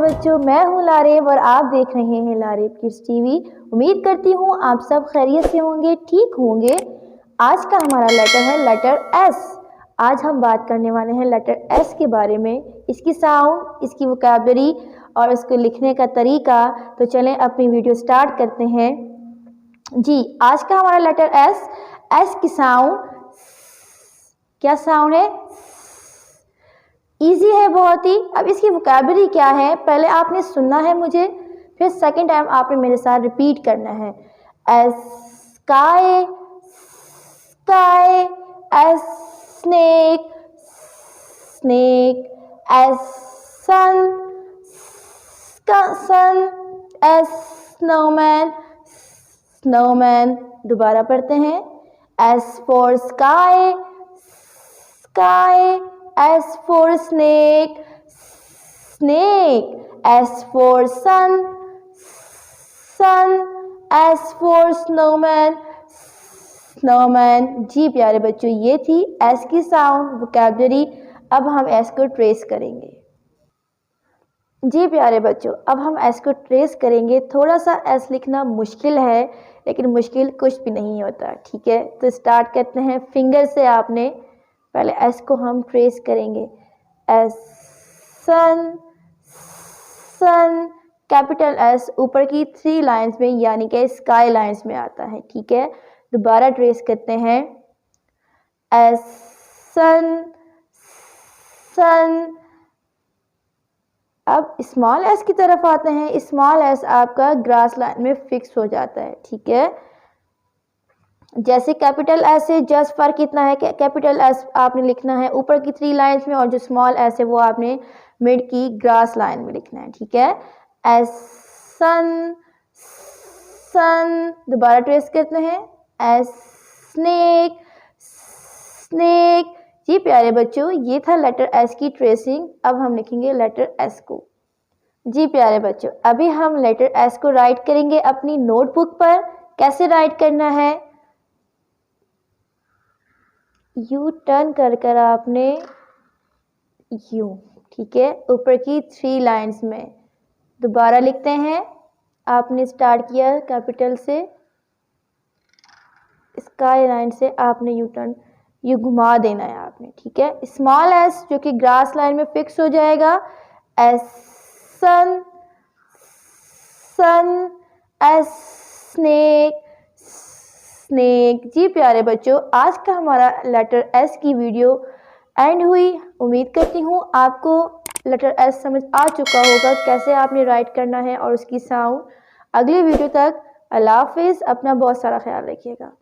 बच्चों, मैं हूँ लारेब और आप देख रहे हैं लारेब किड्स टीवी। उम्मीद करती हूँ आप सब खैरियत से होंगे, ठीक होंगे। आज का हमारा लेटर है लेटर एस। आज हम बात करने वाले हैं लेटर एस के बारे में, इसकी साउंड, इसकी वोकैबुलरी और इसको लिखने का तरीका। तो चलें अपनी वीडियो स्टार्ट करते हैं। जी, आज का हमारा लेटर एस की साउंड क्या साउंड है? इजी है बहुत ही। अब इसकी वोकैबुलरी क्या है, पहले आपने सुनना है मुझे, फिर सेकंड टाइम आपने मेरे साथ रिपीट करना है। S sky, sky. S snake, snake. S sun, sun. S snowman, snowman. दोबारा पढ़ते हैं। S for sky, sky. S for snake, snake. S for sun, sun. S for snowman, snowman. जी प्यारे बच्चों, ये थी S की साउंड वोकैबुलरी। अब हम S को ट्रेस करेंगे। जी प्यारे बच्चों, अब हम S को ट्रेस करेंगे। थोड़ा सा S लिखना मुश्किल है, लेकिन मुश्किल कुछ भी नहीं होता, ठीक है। तो स्टार्ट करते हैं। फिंगर से आपने पहले एस को हम ट्रेस करेंगे। एस सन, सन। कैपिटल एस ऊपर की 3 लाइंस में यानी कि स्काई लाइंस में आता है, ठीक है। दोबारा ट्रेस करते हैं। एस सन, सन। अब स्मॉल एस की तरफ आते हैं। स्मॉल एस आपका ग्रास लाइन में फिक्स हो जाता है, ठीक है। जैसे कैपिटल एस से जस्ट फर्क इतना है कि कैपिटल एस आपने लिखना है ऊपर की 3 लाइंस में, और जो स्मॉल एस है वो आपने मिड की ग्रास लाइन में लिखना है, ठीक है। एस सन, सन। दोबारा ट्रेस करते हैं। S snake, snake. जी प्यारे बच्चों, ये था लेटर एस की ट्रेसिंग। अब हम लिखेंगे लेटर एस को। जी प्यारे बच्चों, अभी हम लेटर एस को राइट करेंगे अपनी नोटबुक पर। कैसे राइट करना है? यू टर्न कर आपने यू, ठीक है, ऊपर की 3 लाइंस में। दोबारा लिखते हैं। आपने स्टार्ट किया कैपिटल से, स्काई लाइन से आपने यू टर्न, यू घुमा देना है आपने, ठीक है। स्मॉल एस जो कि ग्रास लाइन में फिक्स हो जाएगा। S sun, sun. S snake, snake. जी प्यारे बच्चों, आज का हमारा लेटर एस की वीडियो एंड हुई। उम्मीद करती हूँ आपको लेटर एस समझ आ चुका होगा, कैसे आपने राइट करना है और उसकी साउंड। अगली वीडियो तक अल्लाह हाफिज़। अपना बहुत सारा ख्याल रखिएगा।